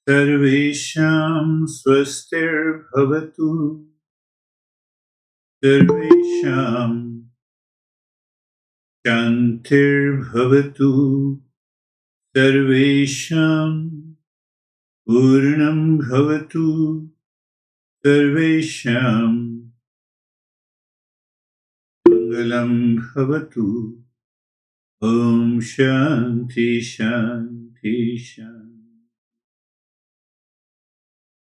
Sarvesham swastir bhavatu. Sarvesham shantir bhavatu. Sarvesham purnam bhavatu. Sarvesham mangalam bhavatu. Om Shanti Shanti Shanti.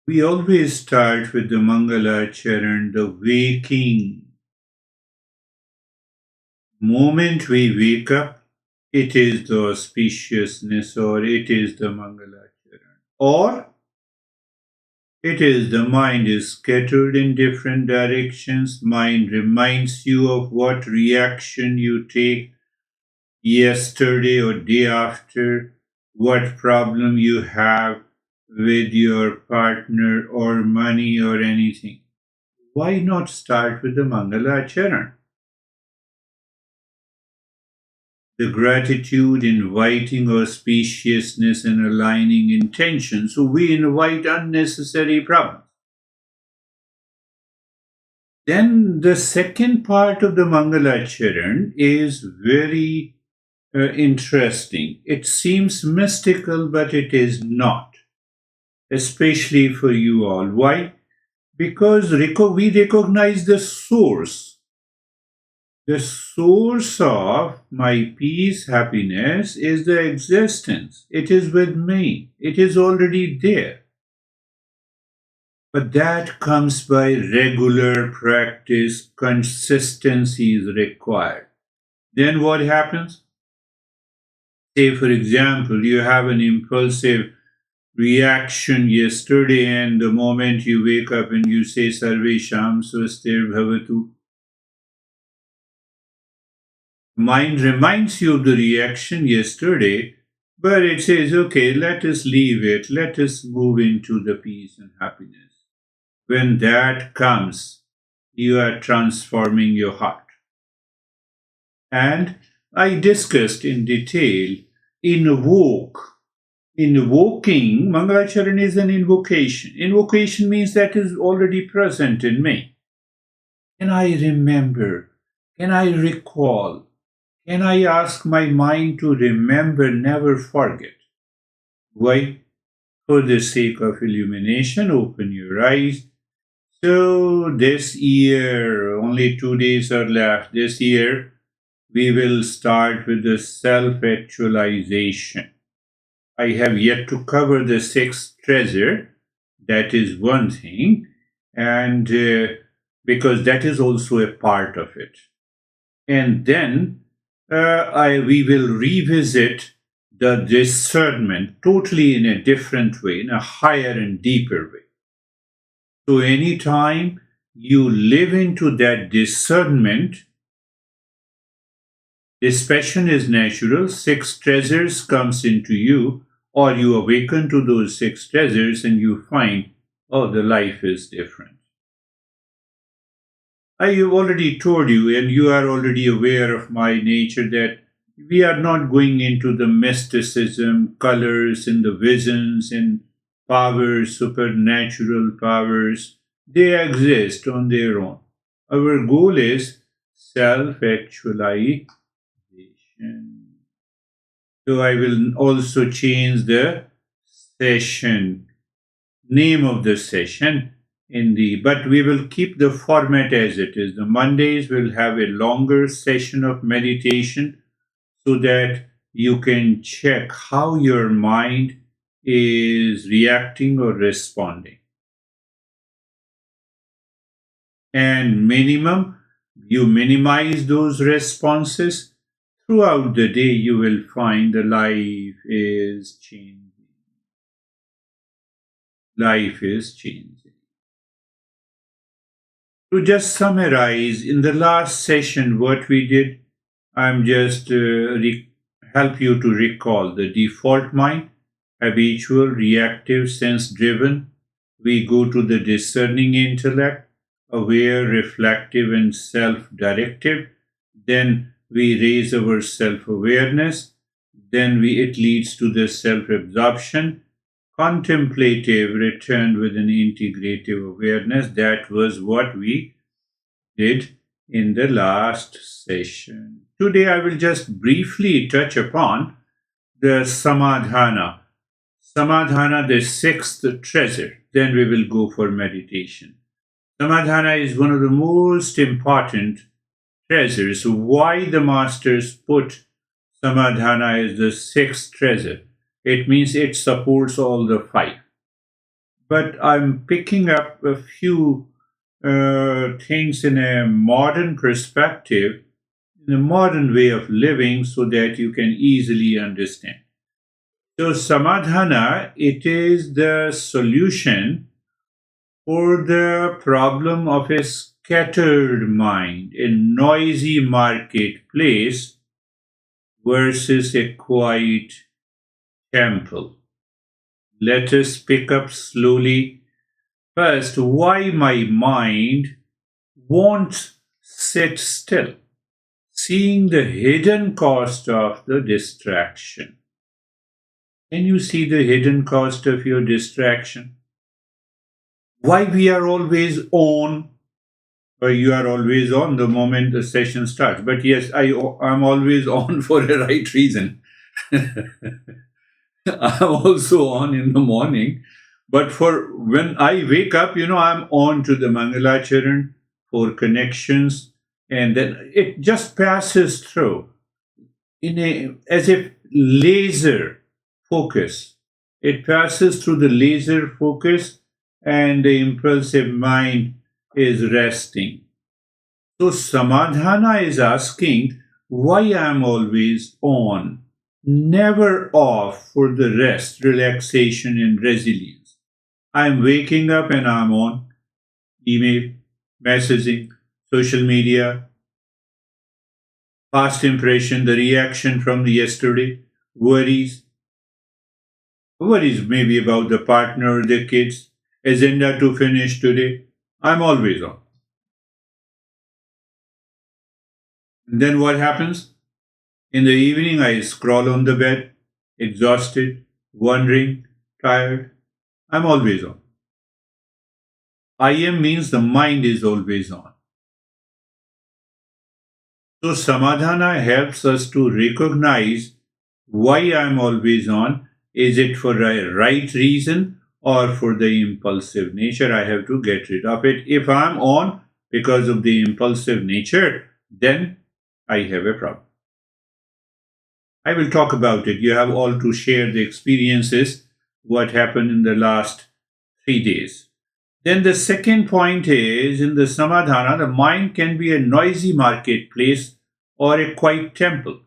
We always start with the Mangala Charan, the waking. Moment we wake up, it is the auspiciousness, or it is the Mangala Charan. Or it is the mind is scattered in different directions. Mind reminds you of what reaction you take yesterday or day after, what problem you have with your partner or money or anything. Why not start with the Mangala Charan? The gratitude inviting auspiciousness and aligning intention. So we invite unnecessary problems. Then the second part of the Mangala Charan is very interesting. It seems mystical, but it is not. Especially for you all. Why? Because we recognize the source. The source of my peace, happiness is the existence. It is with me. It is already there. But that comes by regular practice. Consistency is required. Then what happens? Say, for example, you have an impulsive reaction yesterday, and the moment you wake up and you say Sarvesham Swastir Bhavatu, mind reminds you of the reaction yesterday, but it says, okay, let us leave it, let us move into the peace and happiness. When that comes, you are transforming your heart. And I discussed in detail, Invoking, Mangalacharan is an invocation. Invocation means that is already present in me. Can I remember? Can I recall? Can I ask my mind to remember, never forget? Why? For the sake of illumination, open your eyes. So this year, only 2 days are left. This year, we will start with the self-actualization. I have yet to cover the sixth treasure. That is one thing, and because that is also a part of it. And then we will revisit the discernment totally in a different way, in a higher and deeper way. So anytime you live into that discernment, this passion is natural, six treasures comes into you, or you awaken to those six treasures and you find, oh, the life is different. I have already told you, and you are already aware of my nature, that we are not going into the mysticism, colors, and the visions, and powers, supernatural powers. They exist on their own. Our goal is self-actualization. So I will also change the session, name of the session but we will keep the format as it is. The Mondays will have a longer session of meditation so that you can check how your mind is reacting or responding. And you minimize those responses. Throughout the day, you will find the life is changing. Life is changing. To just summarize, in the last session, what we did, I'm just help you to recall the default mind, habitual, reactive, sense-driven. We go to the discerning intellect, aware, reflective, and self-directive. Then we raise our self-awareness. Then it leads to the self-absorption, contemplative, returned with an integrative awareness. That was what we did in the last session. Today I will just briefly touch upon the samadhana. Samadhana, the sixth treasure. Then we will go for meditation. Samadhana is one of the most important treasures. Why the masters put samadhana as the sixth treasure? It means it supports all the five. But I'm picking up a few things in a modern perspective, in a modern way of living, so that you can easily understand. So, samadhana, it is the solution for the problem of a scattered mind, a noisy marketplace versus a quiet temple. Let us pick up slowly. First, why my mind won't sit still, seeing the hidden cost of the distraction. Can you see the hidden cost of your distraction? Why we are always on, or you are always on the moment the session starts. But yes, I'm always on for a right reason. I'm also on in the morning. But for when I wake up, I'm on to the Mangalacharan for connections, and then it just passes through as if laser focus. It passes through the laser focus, and the impulsive mind is resting. So samadhana is asking why I'm always on, never off for the rest, relaxation, and resilience. I'm waking up and I'm on email, messaging, social media, past impression, the reaction from the yesterday, worries maybe about the partner, the kids, agenda to finish today. I'm always on. And then what happens? In the evening, I scroll on the bed, exhausted, wondering, tired. I'm always on. I am means the mind is always on. So samadhana helps us to recognize why I'm always on. Is it for a right reason or for the impulsive nature? I have to get rid of it. If I'm on because of the impulsive nature, then I have a problem. I will talk about it. You have all to share the experiences, what happened in the last 3 days. Then the second point is in the samadhana, the mind can be a noisy marketplace or a quiet temple.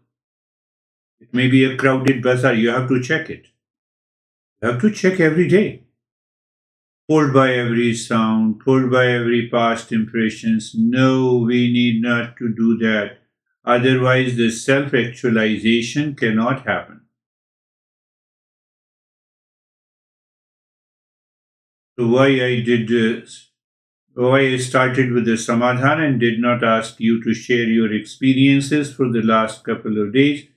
It may be a crowded bazaar. You have to check it. You have to check every day. Pulled by every sound, pulled by every past impressions. No, we need not to do that. Otherwise, the self-actualization cannot happen. So why I started with the samadhana and did not ask you to share your experiences for the last couple of days?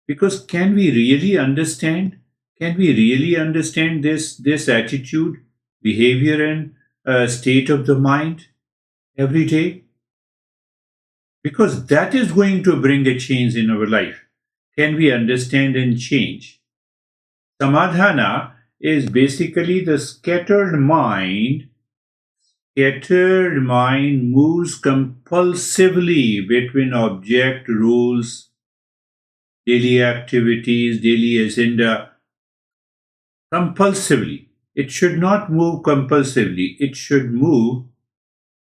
Because can we really understand? Can we really understand this attitude, behavior, and state of the mind every day? Because that is going to bring a change in our life. Can we understand and change? Samadhana is basically the scattered mind. Scattered mind moves compulsively between object, rules, daily activities, daily agenda, compulsively. It should not move compulsively. It should move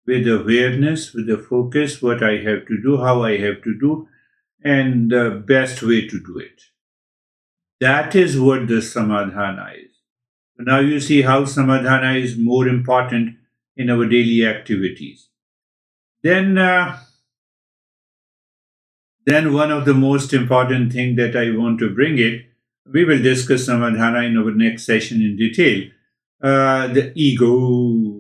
with awareness, with the focus, what I have to do, how I have to do, and the best way to do it. That is what the samadhana is. So now you see how samadhana is more important in our daily activities. Then one of the most important thing that I want to bring it, we will discuss samadhana in our next session in detail. The ego.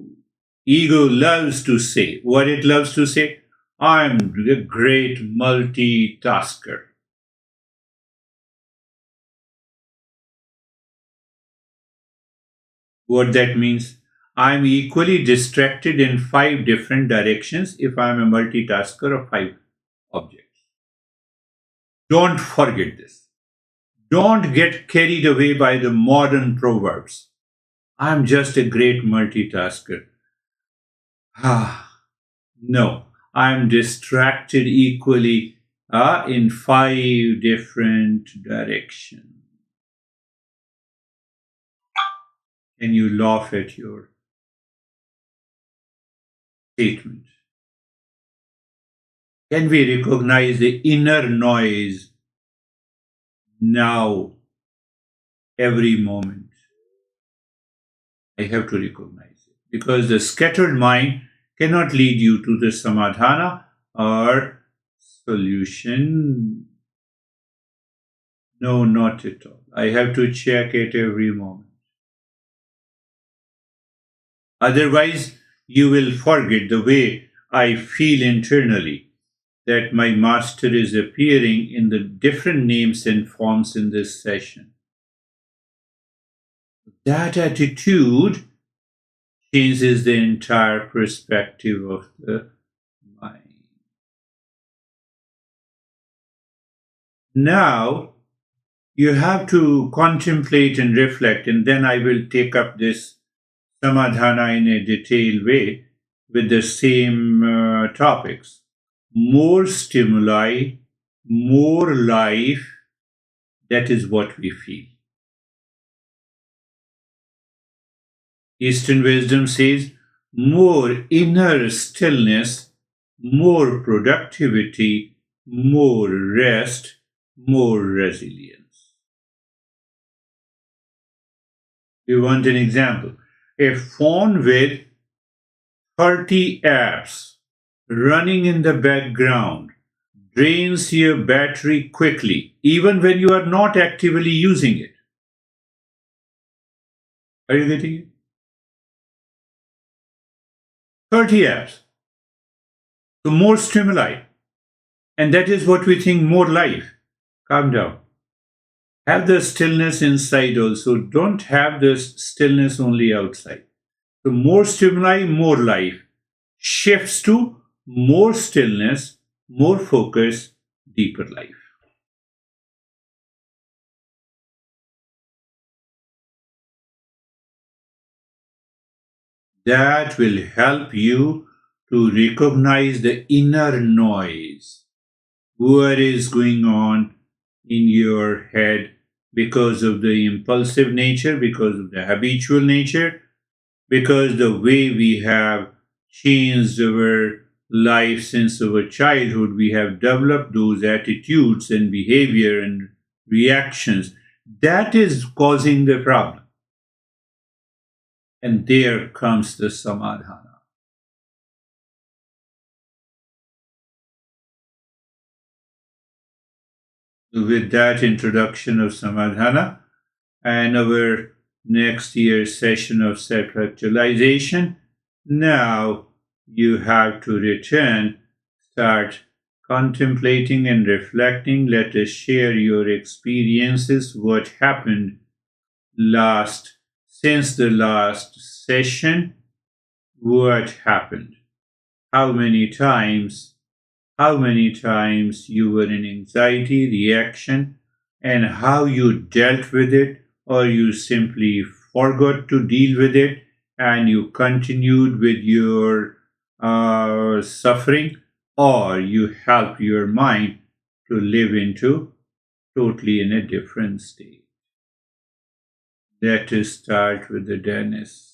Ego loves to say. What it loves to say? I'm the great multitasker. What that means? I'm equally distracted in 5 different directions if I'm a multitasker of 5 objects. Don't forget this. Don't get carried away by the modern proverbs. I'm just a great multitasker. No, I'm distracted equally in 5 different directions. And you laugh at your statement. Can we recognize the inner noise now, every moment? I have to recognize it because the scattered mind cannot lead you to the samadhana or solution. No, not at all. I have to check it every moment. Otherwise, you will forget the way I feel internally, that my master is appearing in the different names and forms in this session. That attitude changes the entire perspective of the mind. Now, you have to contemplate and reflect, and then I will take up this samadhana in a detailed way with the same topics. More stimuli, more life, that is what we feel. Eastern wisdom says more inner stillness, more productivity, more rest, more resilience. You want an example? A phone with 30 apps running in the background drains your battery quickly, even when you are not actively using it. Are you getting it? 30 apps. So more stimuli. And that is what we think, more life. Calm down. Have the stillness inside also. Don't have the stillness only outside. So more stimuli, more life. Shifts to more stillness, more focus, deeper life. That will help you to recognize the inner noise. What is going on in your head because of the impulsive nature, because of the habitual nature, because the way we have changed our life since our childhood, we have developed those attitudes and behavior and reactions. That is causing the problem. And there comes the samadhana. With that introduction of samadhana and our next year's session of self-actualization, now you have to return, start contemplating and reflecting. Let us share your experiences, what happened since the last session, what happened, how many times you were in anxiety reaction, and how you dealt with it, or you simply forgot to deal with it and you continued with your suffering, or you helped your mind to live into totally in a different state. Let us start with the Dennis.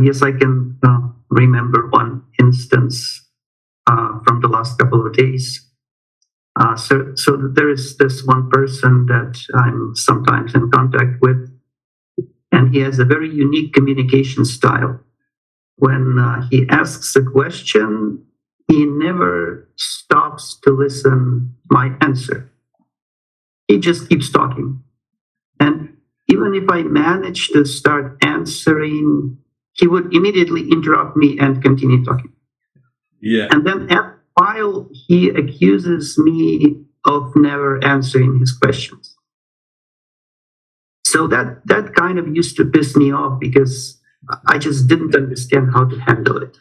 Yes, I can remember one instance from the last couple of days. So there is this one person that I'm sometimes in contact with, and he has a very unique communication style. When he asks a question, he never stops to listen my answer. He just keeps talking. And even if I manage to start answering, he would immediately interrupt me and continue talking. Yeah. And then while he accuses me of never answering his questions. So that kind of used to piss me off because I just didn't understand how to handle it.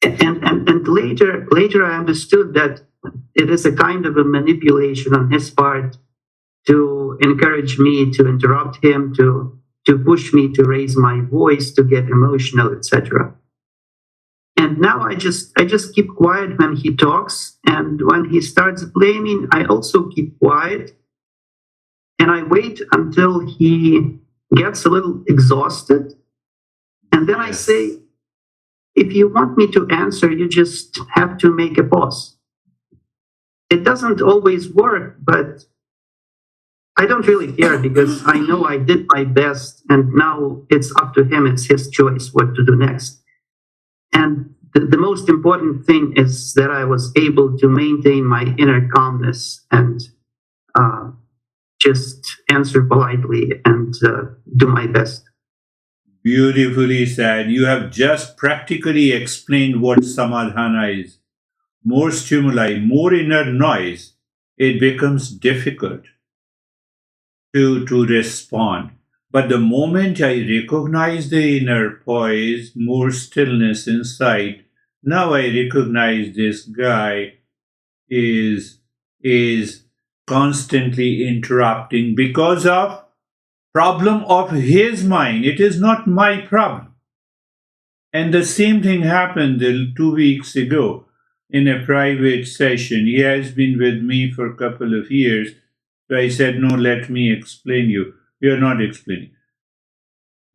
And later I understood that it is a kind of a manipulation on his part to encourage me, to interrupt him, to push me to raise my voice, to get emotional, etc. And now I just keep quiet when he talks, and when he starts blaming, I also keep quiet. And I wait until he gets a little exhausted. And then I say, if you want me to answer, you just have to make a pause. It doesn't always work, but I don't really care because I know I did my best and now it's up to him. It's his choice what to do next. And the most important thing is that I was able to maintain my inner calmness and just answer politely and do my best. Beautifully said. You have just practically explained what samadhana is. More stimuli, more inner noise, it becomes difficult to respond. But the moment I recognize the inner poise, more stillness inside, now I recognize this guy is constantly interrupting because of problem of his mind. It is not my problem. And the same thing happened 2 weeks ago in a private session. He has been with me for a couple of years. So I said, no, let me explain you. You are not explaining.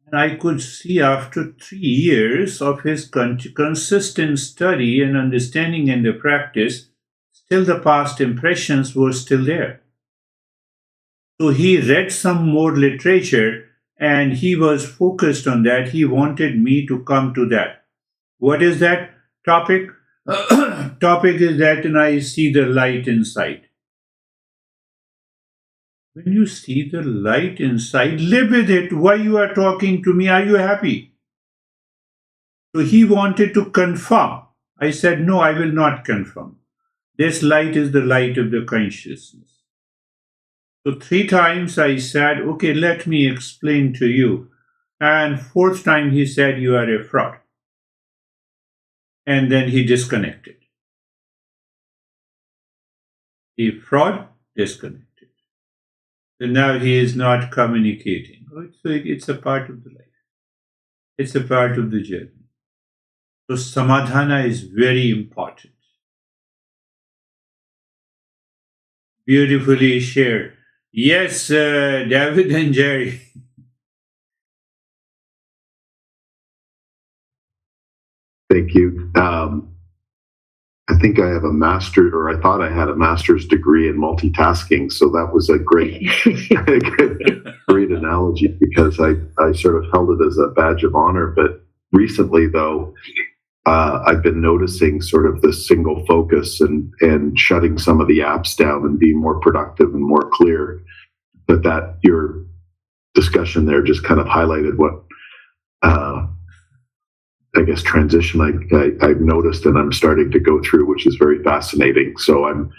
And I could see after 3 years of his consistent study and understanding and the practice, still the past impressions were still there. So he read some more literature and he was focused on that. He wanted me to come to that. What is that topic? Topic is that and I see the light inside. When you see the light inside, live with it. Why you are talking to me? Are you happy? So he wanted to confirm. I said, no, I will not confirm. This light is the light of the consciousness. So 3 times I said, okay, let me explain to you. And 4th time he said, you are a fraud. And then he disconnected. He fraud, disconnected. So now he is not communicating. So it's a part of the life. It's a part of the journey. So samadhana is very important. Beautifully shared. Yes, David and Jerry. Thank you. I think I have a master, or I thought I had a master's degree in multitasking. So that was a great, great analogy because I sort of held it as a badge of honor. But recently, though, I've been noticing sort of this single focus and shutting some of the apps down and being more productive and more clear. But that your discussion there just kind of highlighted what I guess transition I've noticed and I'm starting to go through, which is very fascinating. So I'm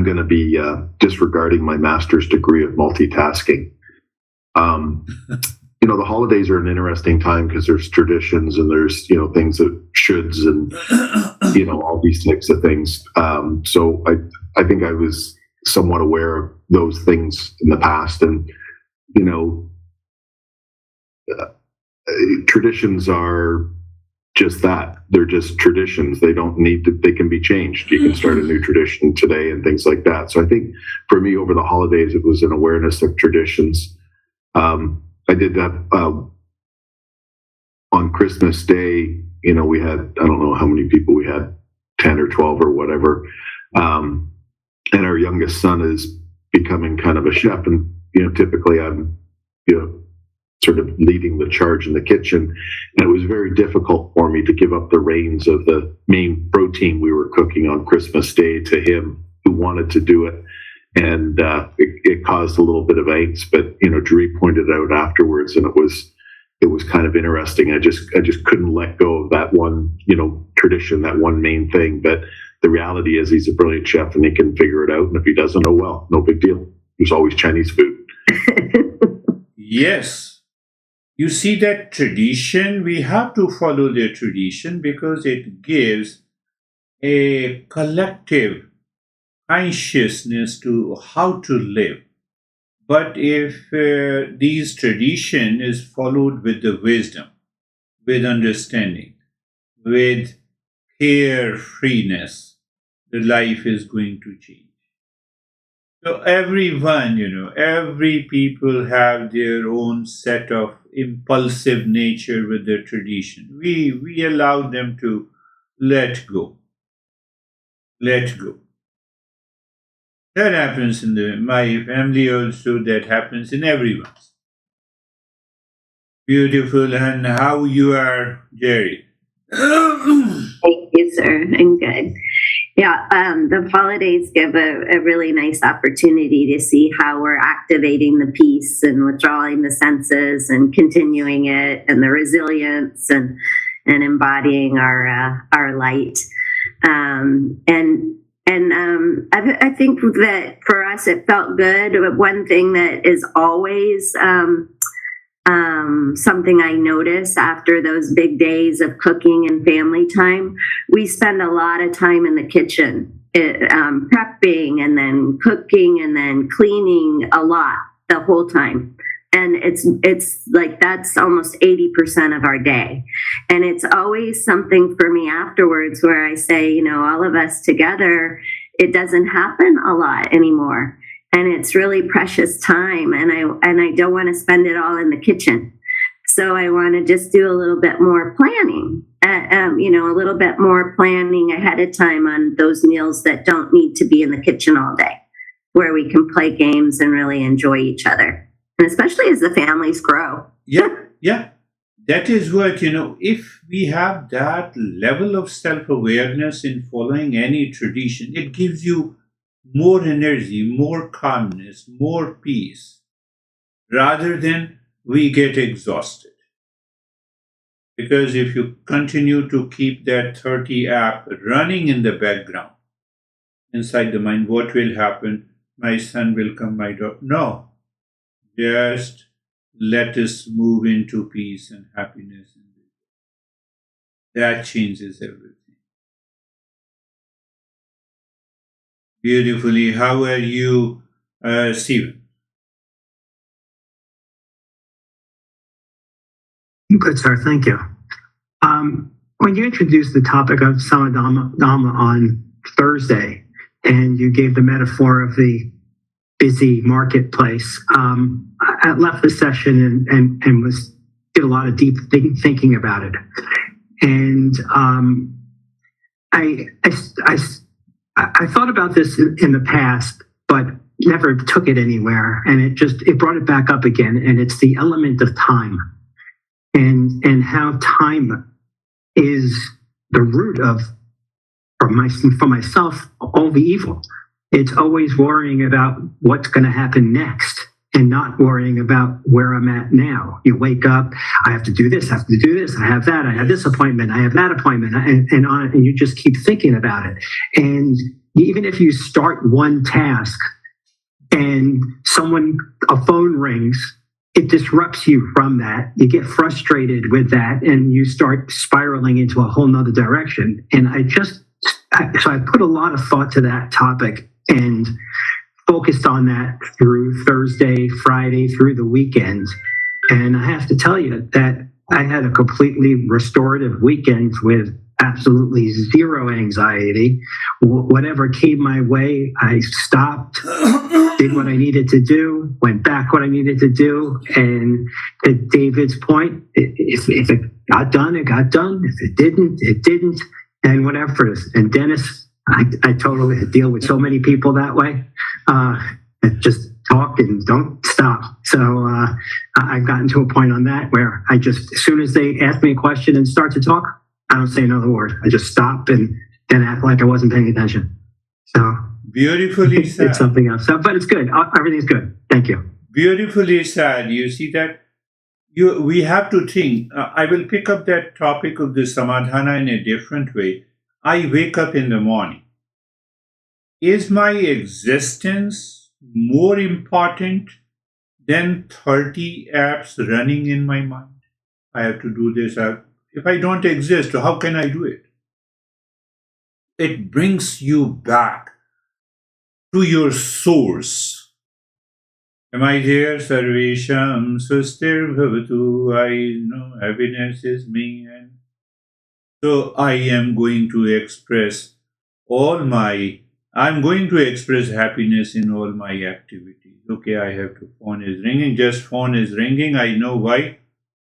going to be disregarding my master's degree of multitasking. The holidays are an interesting time because there's traditions and there's things that shoulds and all these types of things. So I think I was somewhat aware of those things in the past, and traditions are just that. They're just traditions. They don't need to, they can be changed. You can start a new tradition today and things like that. So I think for me over the holidays, it was an awareness of traditions. I did that on Christmas Day. We had, I don't know how many people we had, 10 or 12 or whatever. And our youngest son is becoming kind of a chef. And, typically I'm, sort of leading the charge in the kitchen. And it was very difficult for me to give up the reins of the main protein we were cooking on Christmas Day to him who wanted to do it. And it caused a little bit of angst, but Drew pointed out afterwards, and it was kind of interesting. I just couldn't let go of that one tradition, that one main thing. But the reality is he's a brilliant chef and he can figure it out. And if he doesn't, oh well, no big deal. There's always Chinese food. Yes. You see that tradition, we have to follow the tradition because it gives a collective consciousness to how to live. But if these tradition is followed with the wisdom, with understanding, with carefreeness, the life is going to change. So everyone, every people have their own set of impulsive nature with their tradition. We allow them to let go. Let go. That happens in my family also, that happens in everyone's. Beautiful. And how you are, Jerry? Thank you, sir. I'm good. Yeah, the holidays give a really nice opportunity to see how we're activating the peace and withdrawing the senses and continuing it, and the resilience and embodying our light. I think that for us it felt good. But one thing that is always something I notice after those big days of cooking and family time, we spend a lot of time in the kitchen, prepping and then cooking and then cleaning a lot the whole time. And it's like that's almost 80% of our day. And it's always something for me afterwards where I say, all of us together, it doesn't happen a lot anymore. And it's really precious time, and I don't want to spend it all in the kitchen. So I want to just do a little bit more planning, a little bit more planning ahead of time on those meals that don't need to be in the kitchen all day, where we can play games and really enjoy each other, and especially as the families grow. Yeah. That is what, if we have that level of self-awareness in following any tradition, it gives you more energy, more calmness, more peace, rather than we get exhausted. Because if you continue to keep that 30 app running in the background, inside the mind, what will happen? My son will come, my daughter. No, just let us move into peace and happiness. That changes everything. Beautifully. How are you, Stephen? Good, sir. Thank you. When you introduced the topic of Samadhamma on Thursday, and you gave the metaphor of the busy marketplace, I left the session and did a lot of deep thinking about it. And I thought about this in the past, but never took it anywhere. And it brought it back up again. And it's the element of time, and how time is the root of, for myself, all the evil. It's always worrying about what's going to happen next, and not worrying about where I'm at now. You wake up, I have to do this, I have to do this, I have that, I have this appointment, I have that appointment, and on it, and you just keep thinking about it. And even if you start one task and a phone rings, it disrupts you from that. You get frustrated with that, and you start spiraling into a whole nother direction. And so I put a lot of thought to that topic and focused on that through Thursday, Friday, through the weekend. And I have to tell you that I had a completely restorative weekend with absolutely zero anxiety. Whatever came my way, I stopped, did what I needed to do, went back what I needed to do. And to David's point, if it got done, it got done. If it didn't, it didn't. And whatever. And Dennis, I totally deal with so many people that way. Just talk and don't stop. So I've gotten to a point on that where I just, as soon as they ask me a question and start to talk, I don't say another word. I just stop and then act like I wasn't paying attention. So beautifully said. It's something else. So, but it's good. Everything's good. Thank you. Beautifully said. You see that we have to think. I will pick up that topic of the samadhana in a different way. I wake up in the morning. Is my existence more important than 30 apps running in my mind? I have to do this. If I don't exist, how can I do it? It brings you back to your source. Am I there? Sarvesham Sustir Bhavatu. I know happiness is me. And so I'm going to express happiness in all my activities. Okay, I have to, phone is ringing, just phone is ringing. I know why.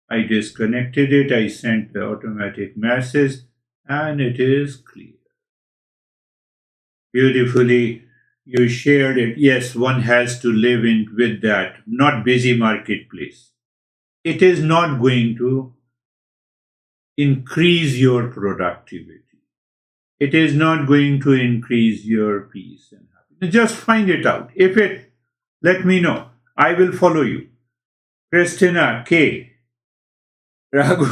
I disconnected it. I sent the automatic message and it is clear. Beautifully, you shared it. Yes, one has to live with that, not busy marketplace. It is not going to increase your productivity. It is not going to increase your peace and happiness. Just find it out. Let me know. I will follow you. Christina K. Raghu.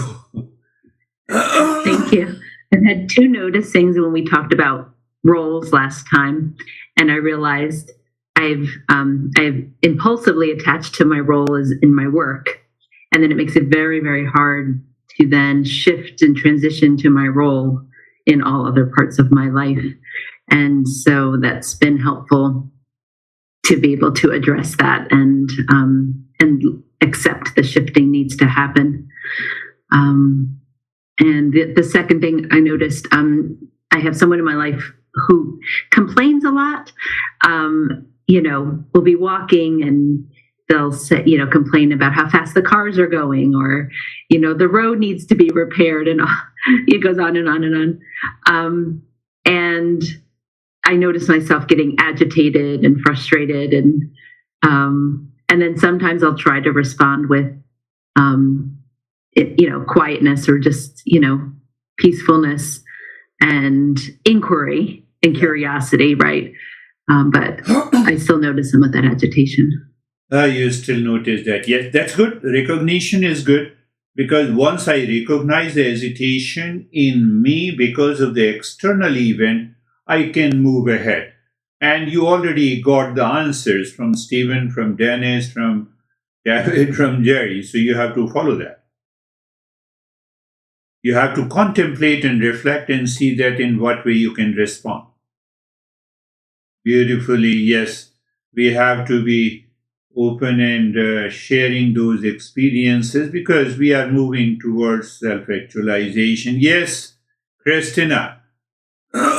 Thank you. I've had two noticings when we talked about roles last time, and I realized I've impulsively attached to my role as in my work, and then it makes it very, very hard to then shift and transition to my role in all other parts of my life. And so that's been helpful to be able to address that and accept the shifting needs to happen. And the second thing I noticed, I have someone in my life who complains a lot. We'll be walking and they'll say, complain about how fast the cars are going, or, the road needs to be repaired, and it goes on and on and on. And I notice myself getting agitated and frustrated, and then sometimes I'll try to respond with, quietness or just, peacefulness and inquiry and curiosity, right? But I still notice some of that agitation. You still notice that. Yes, that's good. Recognition is good, because once I recognize the hesitation in me because of the external event, I can move ahead. And you already got the answers from Stephen, from Dennis, from David, from Jerry. So you have to follow that. You have to contemplate and reflect and see that in what way you can respond. Beautifully, yes. We have to be open and sharing those experiences, because we are moving towards self-actualization. Yes, Christina. Thank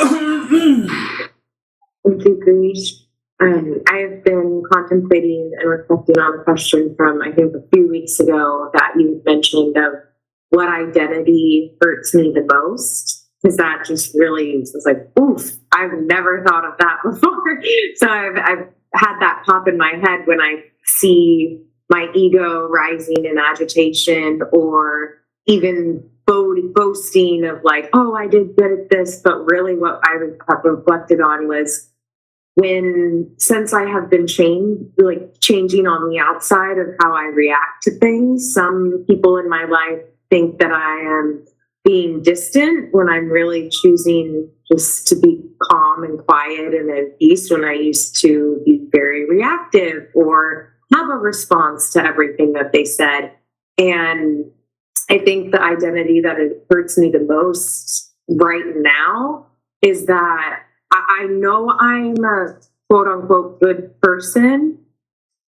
you, Girish. I have been contemplating and reflecting on a question from, I think, a few weeks ago that you mentioned of what identity hurts me the most, because that just really was like, oof, I've never thought of that before. So I've had that pop in my head when I see my ego rising in agitation, or even boasting of like, oh, I did good at this. But really what I have reflected on was since I have been changing on the outside of how I react to things, some people in my life think that I am being distant when I'm really choosing just to be calm and quiet and at peace, when I used to be very reactive or have a response to everything that they said. And I think the identity that it hurts me the most right now is that I know I'm a quote unquote good person,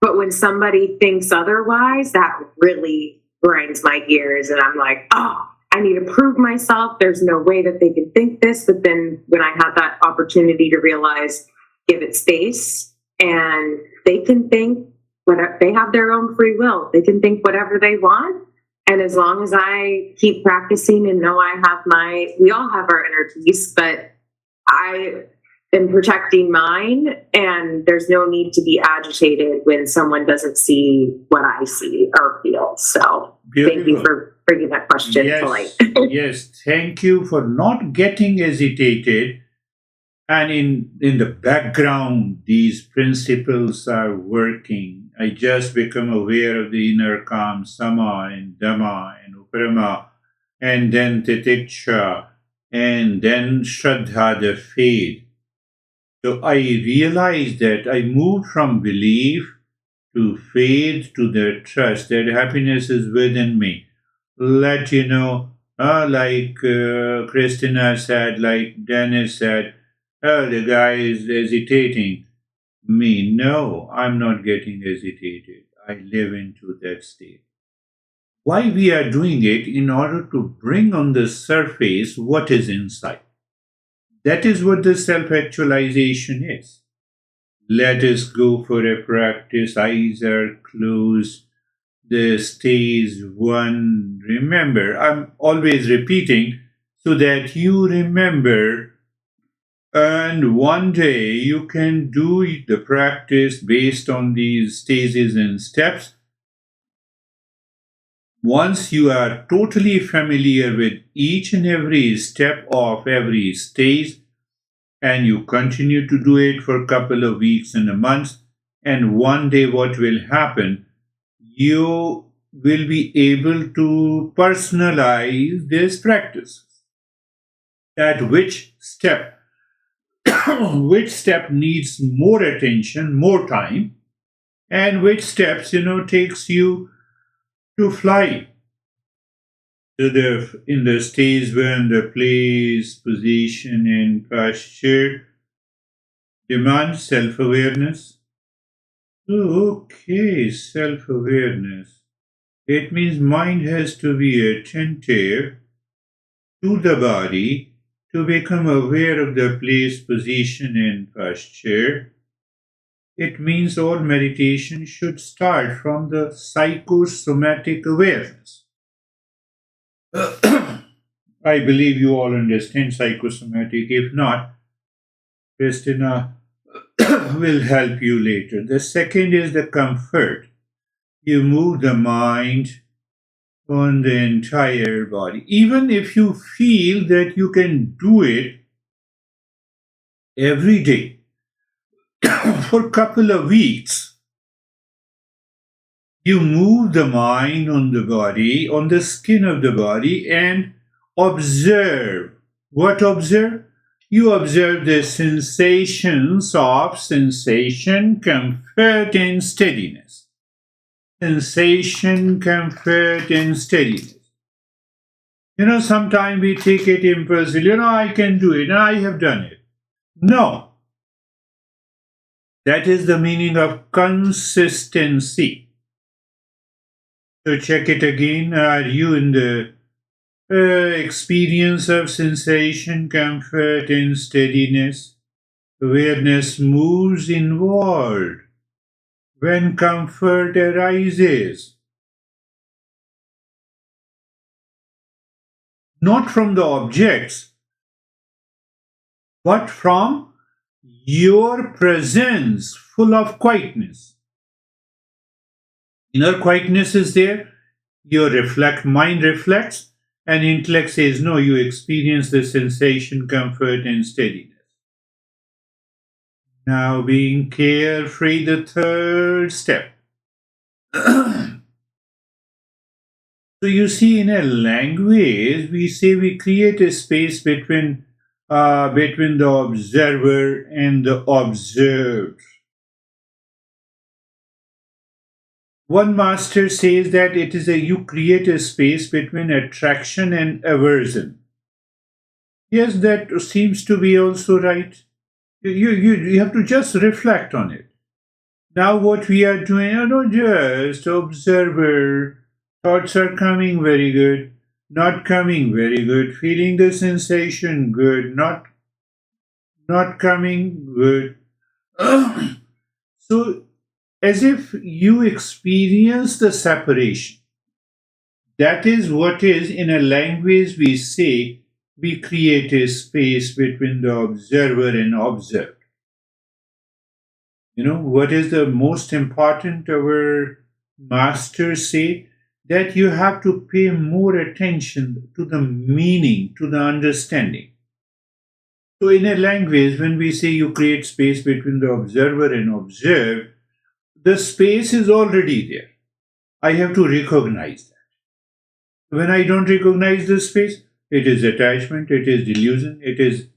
but when somebody thinks otherwise, that really grinds my gears. And I'm like, oh, I need to prove myself. There's no way that they can think this. But then when I had that opportunity to realize, give it space, and they can think whatever, they have their own free will. They can think whatever they want. And as long as I keep practicing and know we all have our inner peace, but I am protecting mine, and there's no need to be agitated when someone doesn't see what I see or feel. So Beautiful. Thank you for bringing that question to light. Yes, thank you for not getting agitated. And in the background, these principles are working. I just become aware of the inner calm, sama and dhamma and uparama, and then titiksha, and then shraddha, the faith. So I realized that I moved from belief to faith to the trust that happiness is within me. Let like Christina said, like Dennis said, oh, the guy is hesitating. Me, no, I'm not getting hesitated. I live into that state. Why we are doing it? In order to bring on the surface what is inside. That is what the self-actualization is. Let us go for a practice. Eyes are closed. The stage one. Remember, I'm always repeating so that you remember, and one day you can do the practice based on these stages and steps. Once you are totally familiar with each and every step of every stage, and you continue to do it for a couple of weeks and a month, and one day what will happen, you will be able to personalize this practice. At which step which step needs more attention, more time, and which steps takes you to fly to in the stage when the place, position, and posture demands self-awareness. Okay, self-awareness. It means mind has to be attentive to the body to become aware of the place, position, and posture. It means all meditation should start from the psychosomatic awareness. I believe you all understand psychosomatic. If not, Christina will help you later. The second is the comfort. You move the mind on the entire body. Even if you feel that you can do it every day for a couple of weeks, you move the mind on the body, on the skin of the body, and observe. What observe? You observe the sensations of sensation, comfort, and steadiness. Sensation, comfort, and steadiness. Sometimes we take it impulsively. I can do it, and I have done it. No. That is the meaning of consistency. So check it again. Are you in the experience of sensation, comfort, and steadiness? Awareness moves inward when comfort arises. Not from the objects, but from your presence full of quietness. Inner quietness is there. Your mind reflects, and intellect says, no, you experience the sensation, comfort, and steadiness. Now being carefree, the third step. So you see, in a language, we say we create a space between the observer and the observed. One master says that you create a space between attraction and aversion. Yes, that seems to be also right. You have to just reflect on it. Now what we are doing, just observer. Thoughts are coming very good, not coming very good, feeling the sensation good, not coming good. So as if you experience the separation. That is what is, in a language we say, we create a space between the observer and observed. What is the most important our masters say? That you have to pay more attention to the meaning, to the understanding. So in a language, when we say you create space between the observer and observed, the space is already there. I have to recognize that. When I don't recognize the space, it is attachment, it is delusion, it is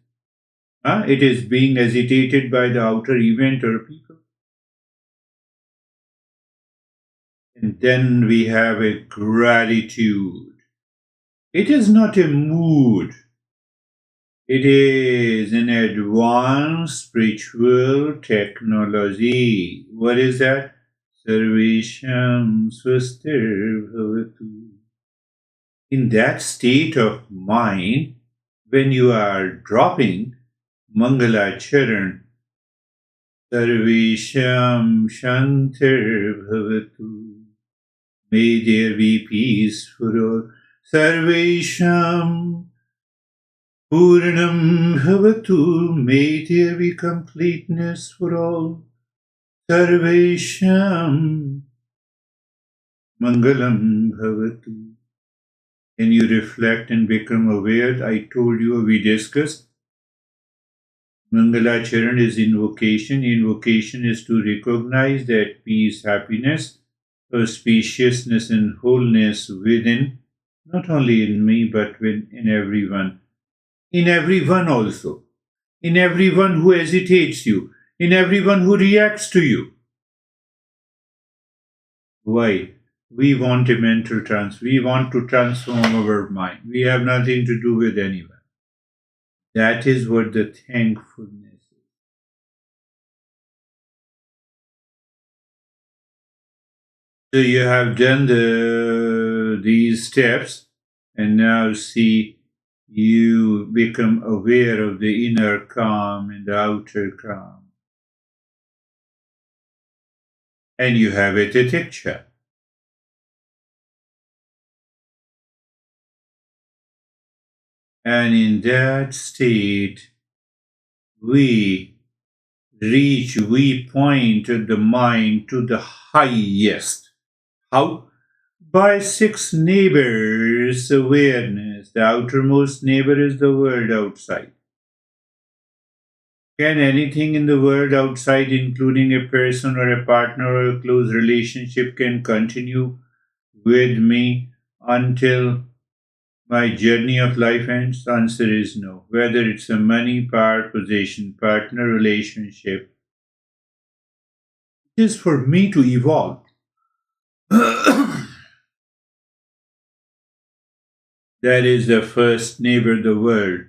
It is being agitated by the outer event or people. And then we have a gratitude. It is not a mood. It is an advanced spiritual technology. What is that? Sarvesham swastir bhavatu. In that state of mind, when you are dropping Mangala Charan, Sarvesham Shantir Bhavatu. May there be peace for all. Sarvesham Purnam Bhavatu. May there be completeness for all. Sarvesham Mangalam Bhavatu. Can you reflect and become aware? I told you, we discussed. Mangalacharan is invocation. Invocation is to recognize that peace, happiness, auspiciousness and wholeness within, not only in me, but in everyone. In everyone also. In everyone who hesitates you. In everyone who reacts to you. Why? We want a mental we want to transform our mind. We have nothing to do with anyone. That is what the thankfulness is. So you have done these steps, and now see you become aware of the inner calm and the outer calm. And you have a titiksha. And in that state, we point the mind to the highest. How? By 6 neighbors awareness. The outermost neighbor is the world outside. Can anything in the world outside, including a person or a partner or a close relationship, can continue with me until my journey of life ends? The answer is no. Whether it's a money, power, possession, partner, relationship, it is for me to evolve. That is the first neighbor, the world.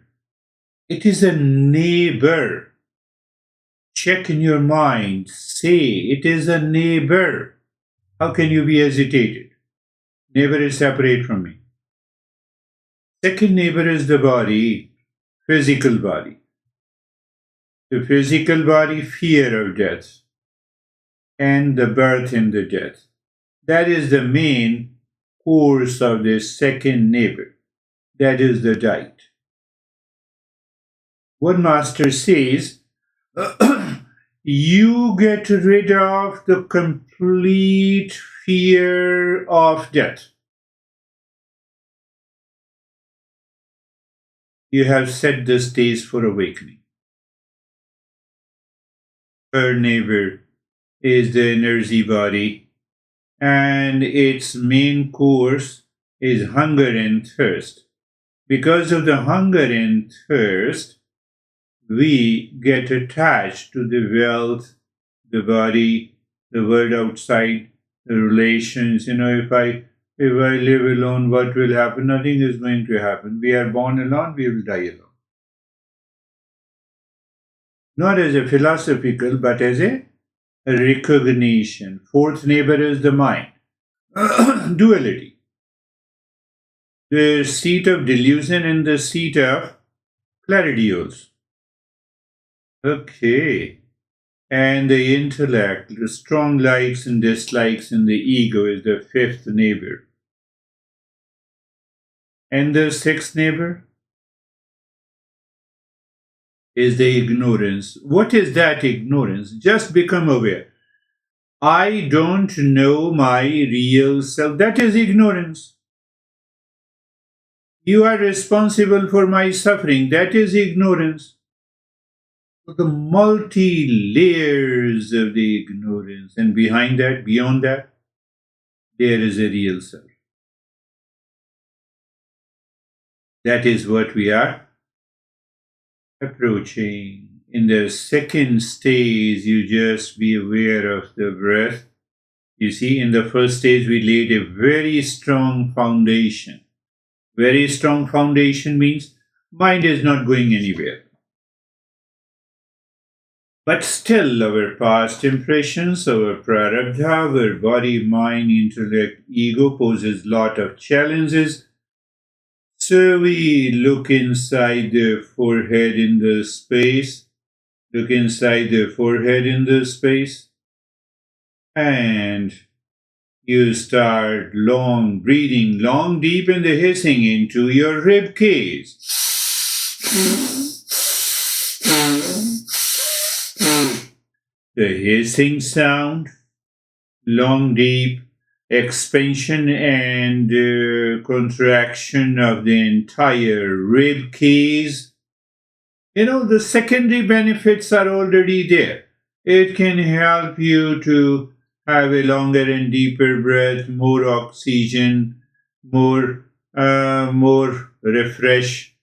It is a neighbor. Check in your mind. Say, it is a neighbor. How can you be hesitated? Neighbor is separate from me. Second neighbor is the body, physical body. The physical body, fear of death, and the birth and the death. That is the main course of the second neighbor. That is the diet. One master says, you get rid of the complete fear of death. You have set the stage for awakening. Third neighbor is the energy body, and its main course is hunger and thirst. Because of the hunger and thirst, we get attached to the wealth, the body, the world outside, the relations. If I live alone, what will happen? Nothing is going to happen. We are born alone, we will die alone. Not as a philosophical, but as a recognition. Fourth neighbor is the mind. Duality. The seat of delusion and the seat of clarity also. Okay. And the intellect, the strong likes and dislikes and the ego is the fifth neighbor. And the sixth neighbor is the ignorance. What is that ignorance? Just become aware. I don't know my real self. That is ignorance. You are responsible for my suffering. That is ignorance. The multi-layers of the ignorance, and behind that, beyond that, there is a real self. That is what we are approaching. In the second stage, you just be aware of the breath. You see, in the first stage, we laid a very strong foundation. Very strong foundation means mind is not going anywhere. But still, our past impressions, our prarabdha, our body, mind, intellect, ego poses lot of challenges. So we look inside the forehead in the space. Look inside the forehead in the space, and you start breathing long, deep, and the hissing into your rib cage. The hissing sound, long, deep, expansion and contraction of the entire rib cage. The secondary benefits are already there. It can help you to have a longer and deeper breath, more oxygen, more refresh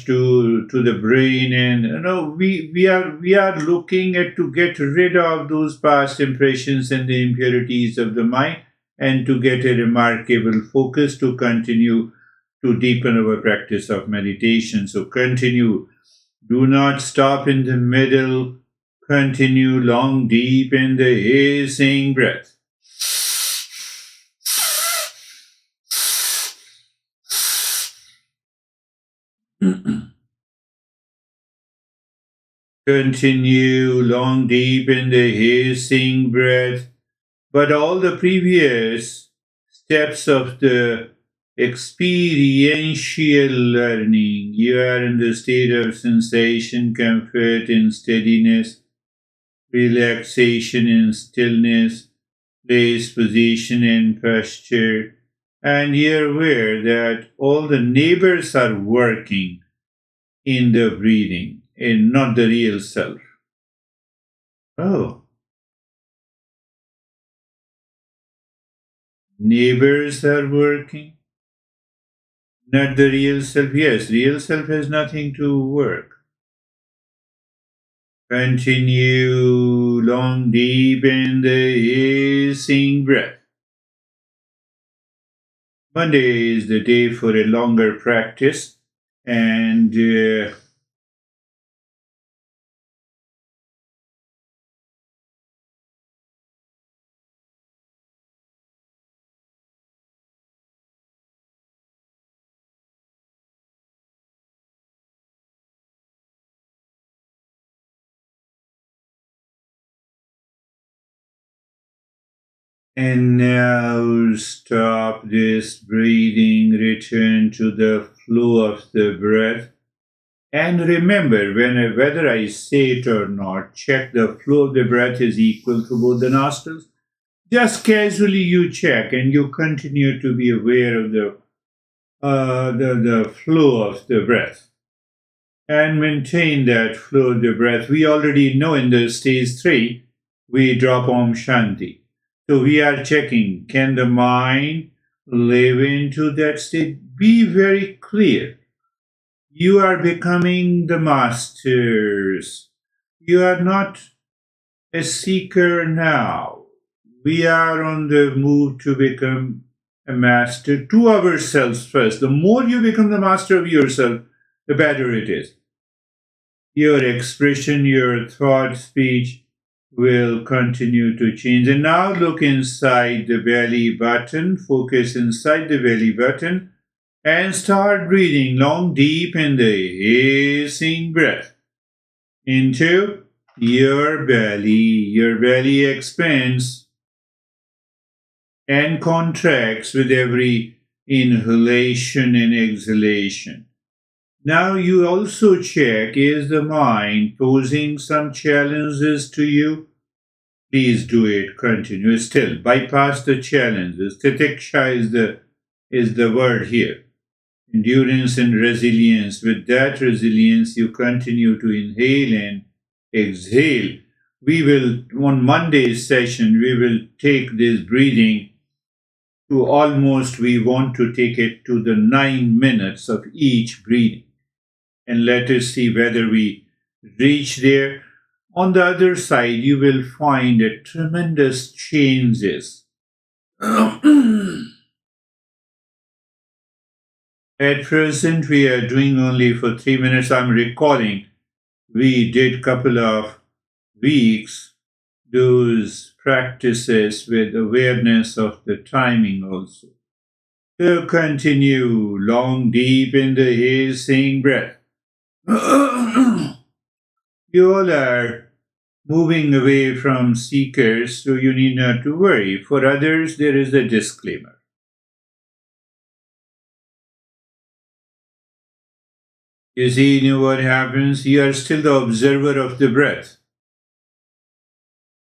to the brain, and we are looking at to get rid of those past impressions and the impurities of the mind, and to get a remarkable focus to continue to deepen our practice of meditation. So continue. Do not stop in the middle. Continue long, deep in the hissing breath. Continue long, deep in the hissing breath. But all the previous steps of the experiential learning, you are in the state of sensation, comfort, and steadiness, relaxation and stillness, place, position, and posture, and you're aware that all the neighbors are working in the breathing and not the real self. Oh. Neighbors are working, not the real self. Yes, real self has nothing to work. Continue long, deep in the hissing breath. Monday is the day for a longer practice, and And now stop this breathing, return to the flow of the breath. And remember, whether I say it or not, check the flow of the breath is equal to both the nostrils. Just casually you check, and you continue to be aware of the flow of the breath. And maintain that flow of the breath. We already know in the stage 3, we drop Om Shanti. So we are checking, can the mind live into that state? Be very clear. You are becoming the masters. You are not a seeker now. We are on the move to become a master to ourselves first. The more you become the master of yourself, the better it is. Your expression, your thought, speech, will continue to change. And now look inside the belly button, focus inside the belly button, and start breathing long, deep in the hissing breath into your belly. Your belly expands and contracts with every inhalation and exhalation. Now you also check, is the mind posing some challenges to you? Please do it. Continue. Still, bypass the challenges. Titiksha is the word here. Endurance and resilience. With that resilience, you continue to inhale and exhale. On Monday's session, we will take this breathing to almost, we want to take it to the 9 minutes of each breathing. and let us see whether we reach there. On the other side, you will find a tremendous changes. At present, we are doing only for 3 minutes. I'm recalling we did couple of weeks those practices with awareness of the timing also. So continue long, deep in the hissing breath. You all are moving away from seekers, so you need not to worry. For others, there is a disclaimer. You see, you know what happens? You are still the observer of the breath.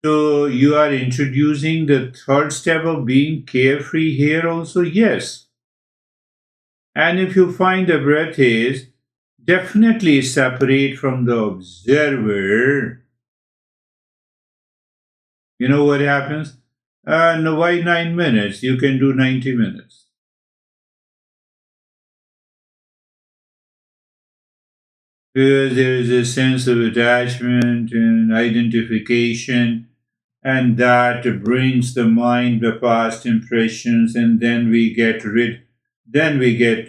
So you are introducing the third step of being carefree here also? Yes. And if you find the breath is definitely separate from the observer, you know what happens? No, why 9 minutes? You can do 90 minutes. Because there is a sense of attachment and identification, and that brings the mind the past impressions, and then we get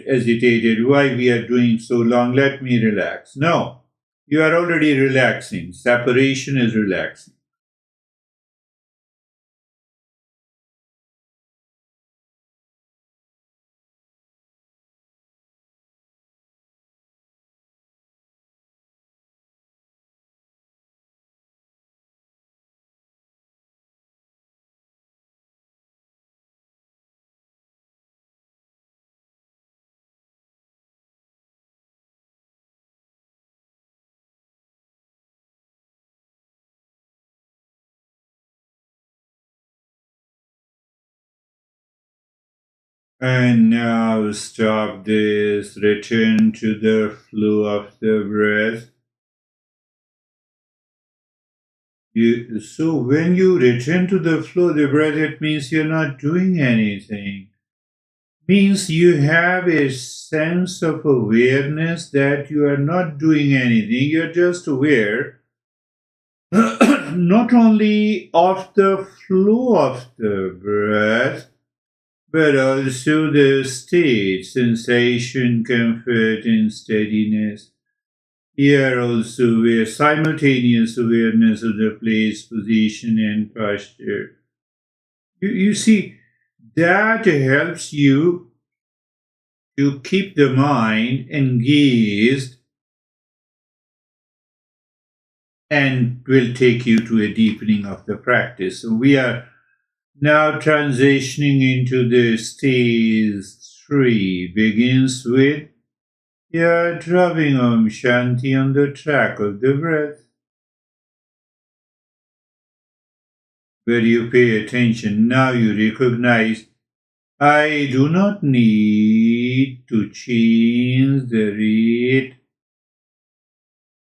agitated. Why we are doing so long? Let me relax. No, you are already relaxing. Separation is relaxing. And now stop this, return to the flow of the breath. So when you return to the flow of the breath, it means you're not doing anything. Means you have a sense of awareness that you are not doing anything, you're just aware not only of the flow of the breath, but also the state, sensation, comfort, and steadiness. Here also a simultaneous awareness of the place, position, and posture. You see, that helps you to keep the mind engaged and will take you to a deepening of the practice. So we are now transitioning into the stage 3. Begins with your dropping Om Shanti on the track of the breath, where you pay attention. Now you recognize, I do not need to change the rate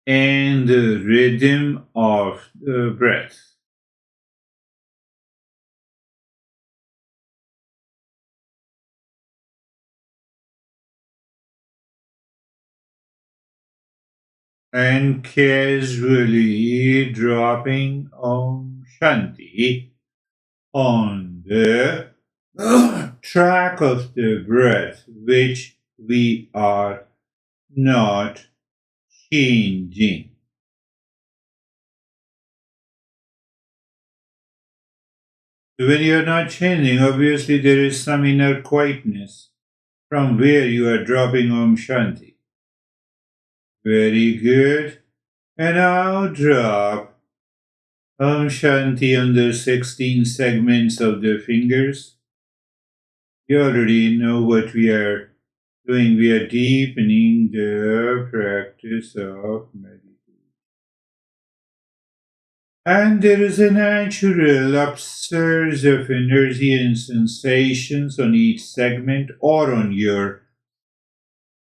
and the rhythm of the breath. And casually dropping Om Shanti on the track of the breath, which we are not changing. So when you are not changing, obviously there is some inner quietness from where you are dropping Om Shanti. Very good. And now drop Om Shanti on the 16 segments of the fingers. You already know what we are doing. We are deepening the practice of meditation. And there is a natural upsurge of energy and sensations on each segment or on your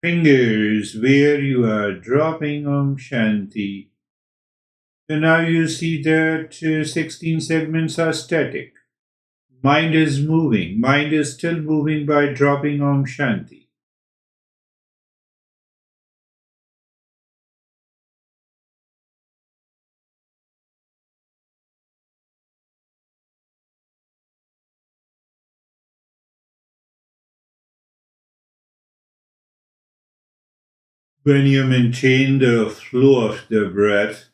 fingers where you are dropping Om Shanti. So now you see that 16 segments are static. Mind is moving. Mind is still moving by dropping Om Shanti. When you maintain the flow of the breath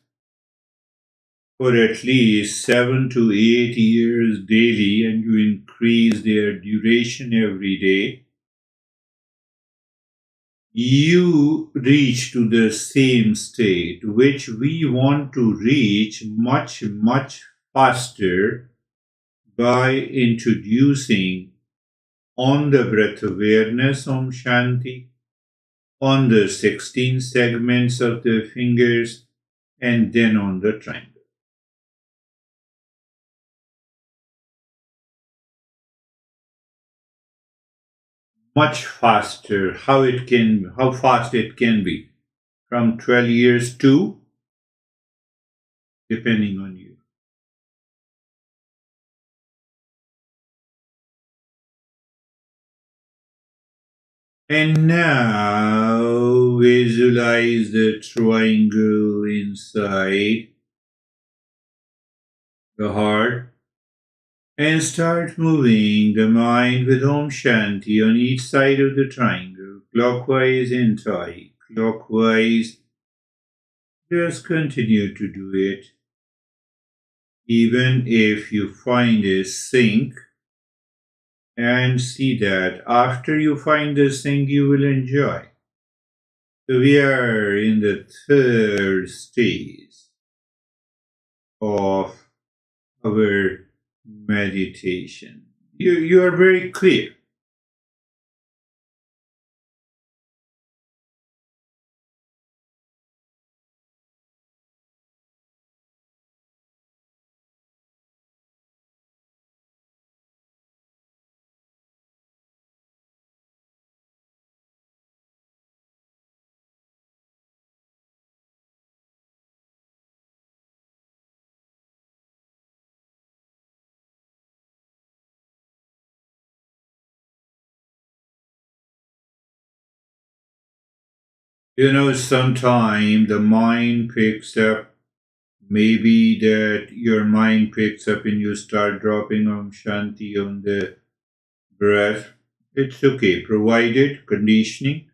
for at least 7 to 8 years daily and you increase their duration every day, you reach to the same state which we want to reach much, much faster by introducing on the breath awareness Om Shanti, on the 16 segments of the fingers, and then on the triangle. Much faster, how fast it can be, from 12 years to, depending on you. And now visualize the triangle inside the heart and start moving the mind with Om Shanti on each side of the triangle, clockwise and anti-clockwise. Just continue to do it. Even if you find a sink, and see that after you find this thing you will enjoy. So we are in the third stage of our meditation. You are very clear. Sometime the mind picks up, maybe that your mind picks up and you start dropping Om Shanti on the breath. It's okay, provided conditioning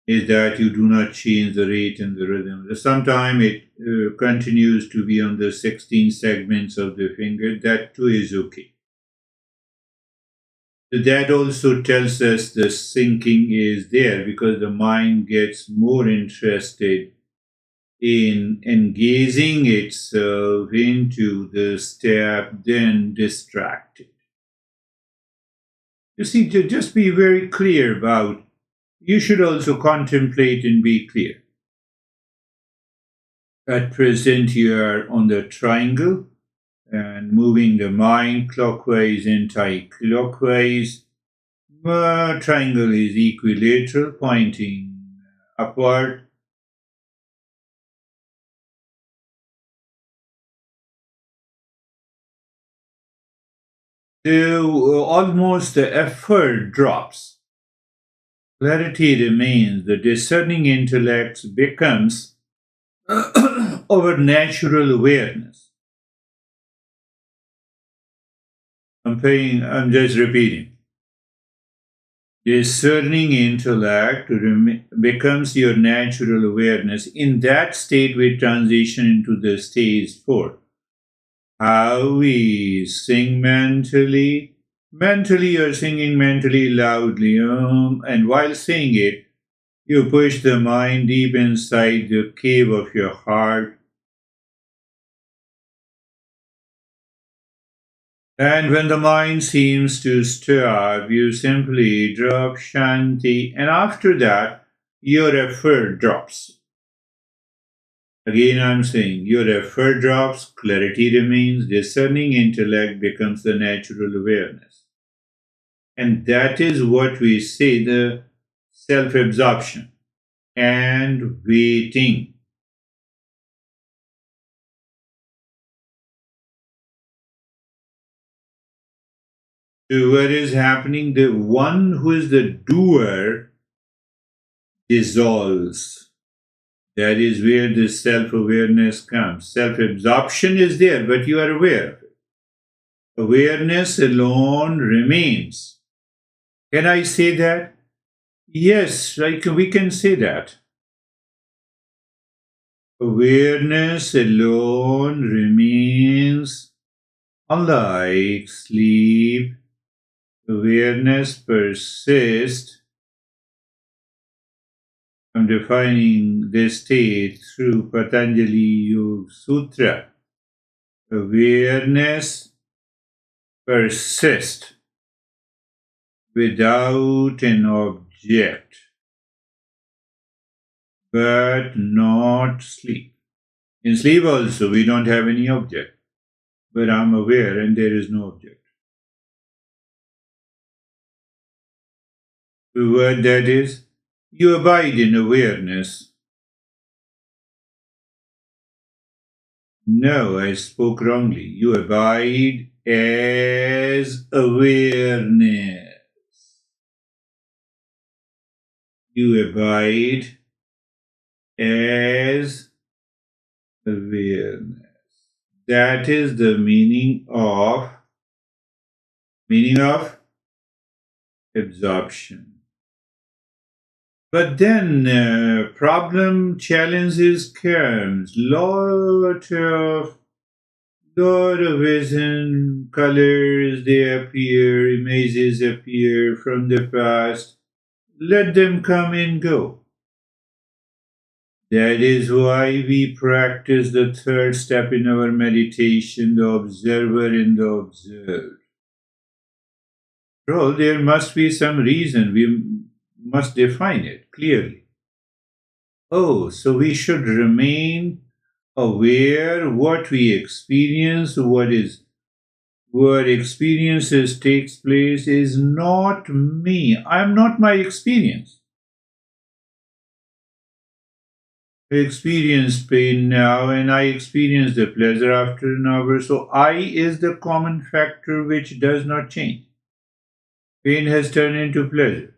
is that you do not change the rate and the rhythm. Sometimes it continues to be on the 16 segments of the finger. That too is okay. That also tells us the syncing is there because the mind gets more interested in engaging itself into the step than distracted. You see, to just be very clear about, you should also contemplate and be clear. At present, you are on the triangle and moving the mind clockwise and anti-clockwise. Triangle is equilateral, pointing upward. So almost the effort drops. Clarity remains. The discerning intellect becomes our natural awareness. I'm just repeating. Discerning intellect becomes your natural awareness. In that state, we transition into the stage 4. How we sing mentally. Mentally, you're singing mentally loudly, and while saying it, you push the mind deep inside the cave of your heart. And when the mind seems to stop, you simply drop Shanti, and after that, your effort drops. Again, I'm saying your effort drops, clarity remains, discerning intellect becomes the natural awareness. And that is what we say the self-absorption and waiting. So what is happening? The one who is the doer dissolves. That is where the self-awareness comes. Self-absorption is there, but you are aware of it. Awareness alone remains. Can I say that? Yes, we can say that. Awareness alone remains. Unlike sleep, awareness persists. I'm defining this state through Patanjali Yoga Sutra. Awareness persists without an object, but not sleep. In sleep also, we don't have any object, but I'm aware and there is no object. The word that is, you abide in awareness. No, I spoke wrongly. You abide as awareness. You abide as awareness. That is the meaning of absorption. But then challenges comes. Lot of vision, colors, they appear, images appear from the past. Let them come and go. That is why we practice the third step in our meditation, the observer and the observed. After all, there must be some reason. We must define it clearly. Oh, so we should remain aware what we experience, what experiences takes place is not me. I am not my experience. I experience pain now and I experience the pleasure after an hour. So I is the common factor which does not change. Pain has turned into pleasure.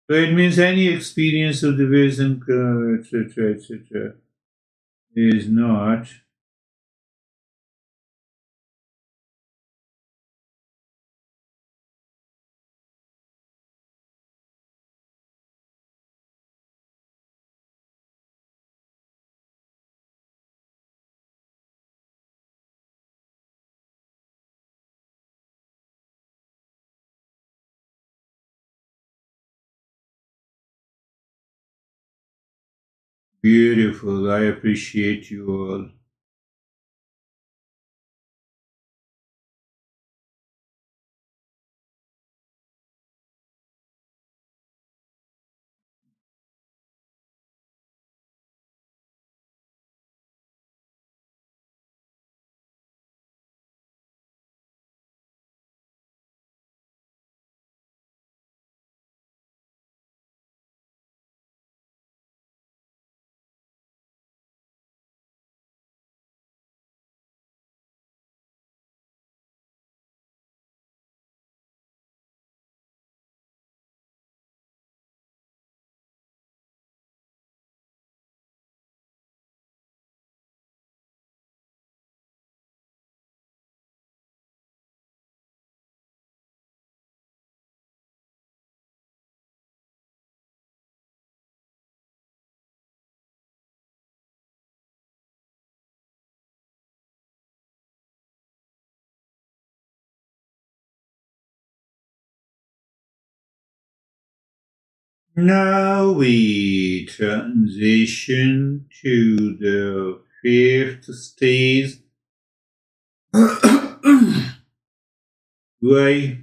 So it means any experience of the vision, etc., is not beautiful. I appreciate you all. Now we transition to the fifth stage, where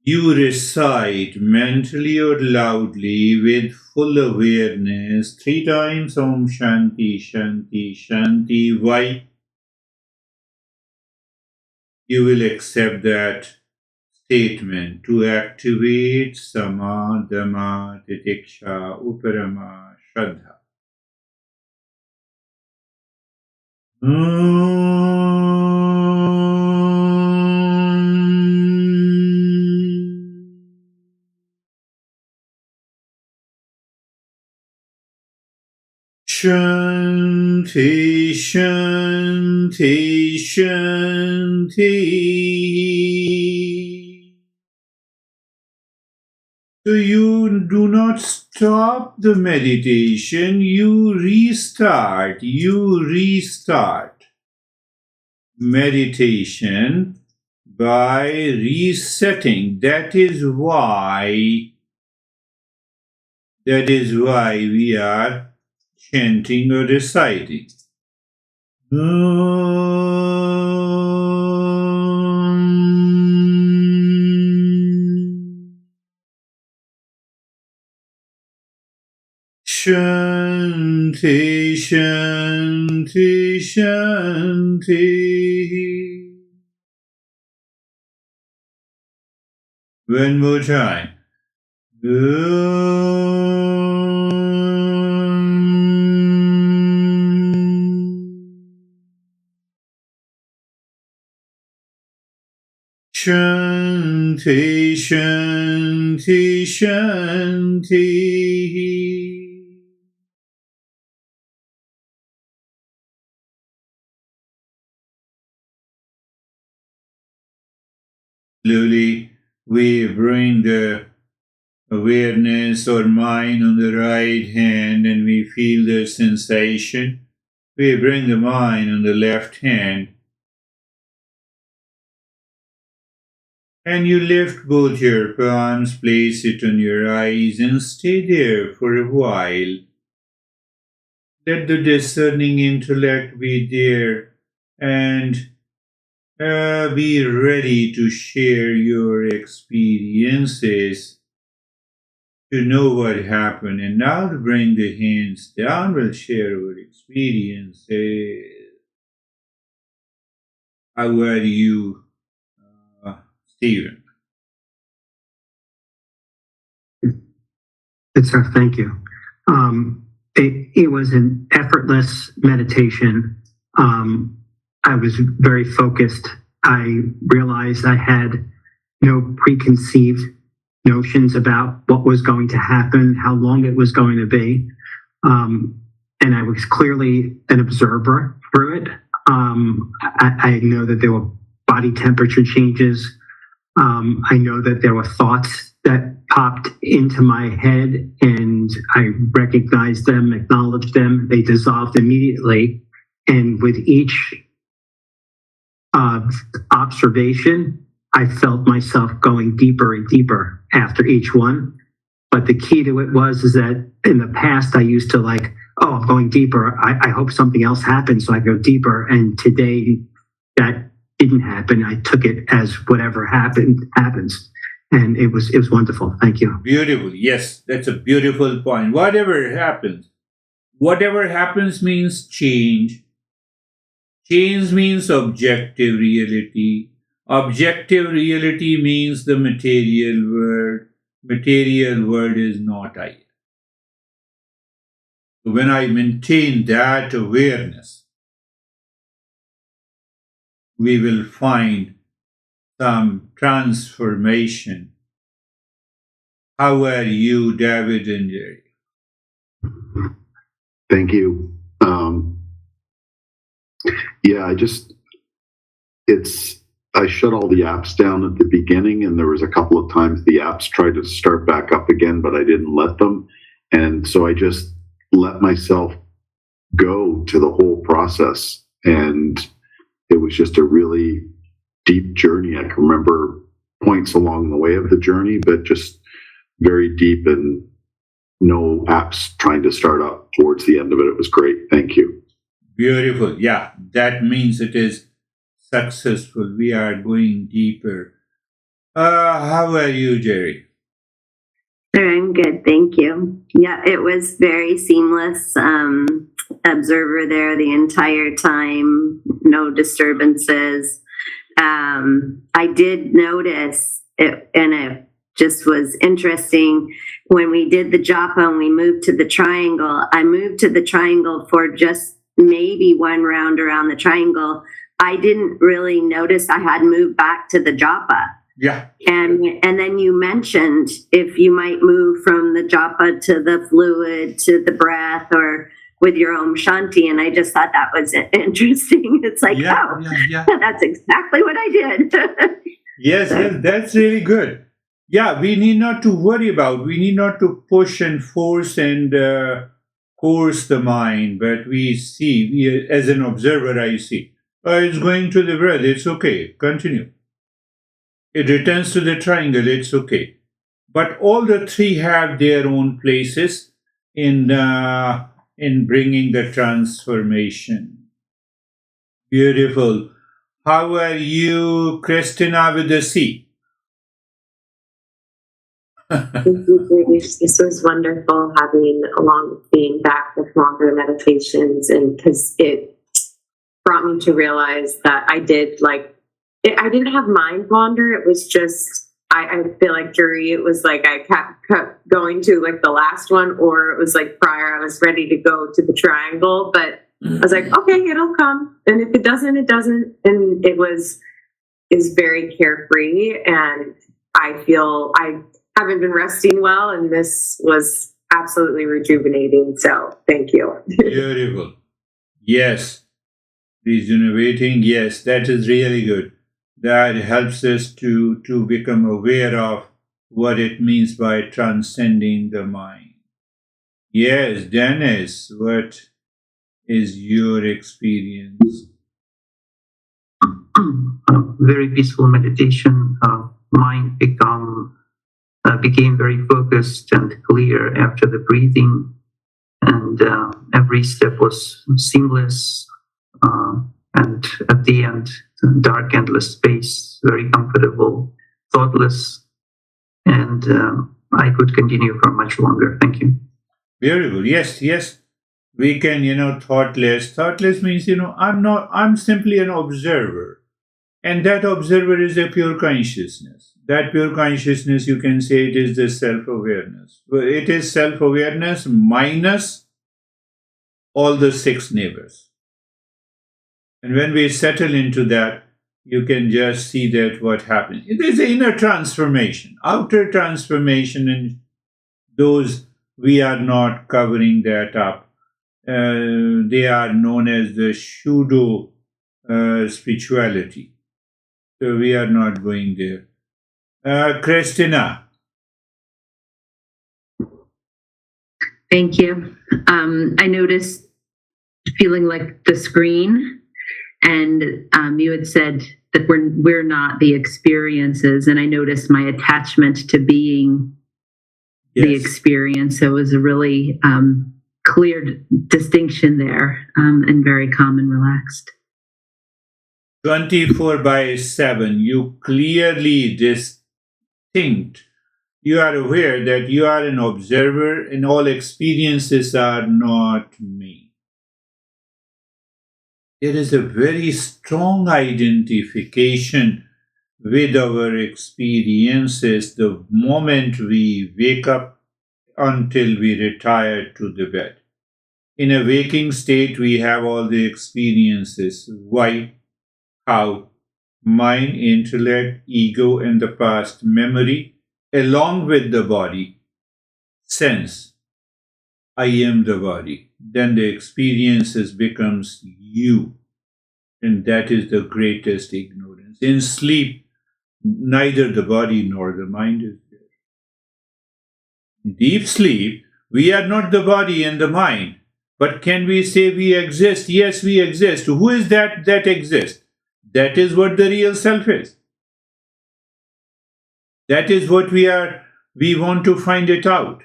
you recite mentally or loudly with full awareness 3 times Om Shanti Shanti Shanti. Why? You will accept that statement to activate Sama, Dhamma, Titiksha, Uparama, Shraddha. Shanti, Shanti, Shanti. So you do not stop the meditation, you restart. Meditation by resetting. That is why we are chanting or reciting. Shanti, Shanti, Shanti. One more time. Shanti, Shanti, Shanti. Slowly, we bring the awareness or mind on the right hand and we feel the sensation. We bring the mind on the left hand and you lift both your palms, place it on your eyes and stay there for a while. Let the discerning intellect be there and be ready to share your experiences, to know what happened. And now to bring the hands down, we'll share our experiences. How are you, Stephen? Good, sir. Thank you. It was an effortless meditation. I was very focused. I realized I had no preconceived notions about what was going to happen, how long it was going to be. And I was clearly an observer through it. I know that there were body temperature changes. I know that there were thoughts that popped into my head and I recognized them, acknowledged them. They dissolved immediately. And with each observation, I felt myself going deeper and deeper after each one. But the key to it is that in the past, I used to I'm going deeper. I hope something else happens so I go deeper. And today that didn't happen. I took it as whatever happens. And it was wonderful. Thank you. Beautiful. Yes, that's a beautiful point. Whatever happens means change. Change means objective reality. Objective reality means the material world. Material world is not I. When I maintain that awareness, we will find some transformation. How are you, David and Jerry? Thank you. I shut all the apps down at the beginning, and there was a couple of times the apps tried to start back up again, but I didn't let them. And so I just let myself go to the whole process. And it was just a really deep journey. I can remember points along the way of the journey, but just very deep and no apps trying to start up towards the end of it. It was great. Thank you. Beautiful. Yeah, that means it is successful. We are going deeper. How are you, Jerry? I'm good, thank you. Yeah, it was very seamless. Observer there the entire time, no disturbances. I did notice it, and it just was interesting. When we did the japa and we moved to the triangle, I moved to the triangle for just maybe one round around the triangle. I didn't really notice I had moved back to the japa. Yeah. And then you mentioned if you might move from the japa to the fluid to the breath or with your Om Shanti. And I just thought that was interesting. It's like, that's exactly what I did. Yes, that's really good. Yeah, we need not to worry about, we need not to push and force and coerce the mind, but as an observer, I see, it's going to the breath, it's okay, continue. It returns to the triangle, it's okay. But all the three have their own places in bringing the transformation. Beautiful. How are you, Christina, with the C? Thank you, Girish. This was wonderful being back with longer meditations, and because it brought me to realize that I didn't have mind wander. It was just, I feel like Jury, it was like I kept going to like the last one, or it was like prior, I was ready to go to the triangle, but I was like, okay, it'll come. And if it doesn't, it doesn't. And is very carefree. And I feel I haven't been resting well, and this was absolutely rejuvenating. So thank you. Beautiful. Yes. Rejuvenating. Yes, that is really good. That helps us to become aware of what it means by transcending the mind. Yes, Dennis, what is your experience? Very peaceful meditation. Mind became very focused and clear after the breathing, and every step was seamless. And at the end, dark, endless space, very comfortable, thoughtless, and I could continue for much longer. Thank you. Beautiful. Yes, yes. We can, thoughtless. Thoughtless means, I'm simply an observer. And that observer is a pure consciousness. That pure consciousness, you can say it is the self-awareness. It is self-awareness minus all the six neighbors. And when we settle into that, you can just see that what happens. It is an inner transformation, outer transformation, and those we are not covering that up. They are known as the pseudo spirituality. So we are not going there. Christina. Thank you. I noticed feeling like the screen, and you had said that we're not the experiences, and I noticed my attachment to being the experience. So it was a really clear distinction there, and very calm and relaxed. 24/7, you clearly distinct. You are aware that you are an observer and all experiences are not me. There is a very strong identification with our experiences the moment we wake up until we retire to the bed. In a waking state, we have all the experiences. Why? How? Mind, intellect, ego, and the past memory, along with the body, sense, I am the body. Then the experiences becomes you. And that is the greatest ignorance. In sleep, neither the body nor the mind is there. In deep sleep, we are not the body and the mind. But can we say we exist? Yes, we exist. Who is that exists? That is what the real self is. That is what we want to find it out.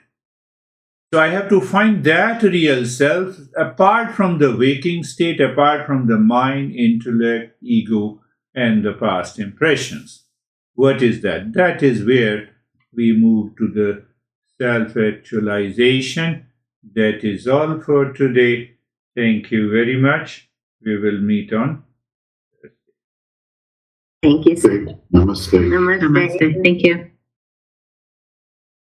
So I have to find that real self apart from the waking state, apart from the mind, intellect, ego, and the past impressions. What is that? That is where we move to the self-actualization. That is all for today. Thank you very much. We will meet on. Thank you, sir. Namaste. Namaste. Namaste. Thank you.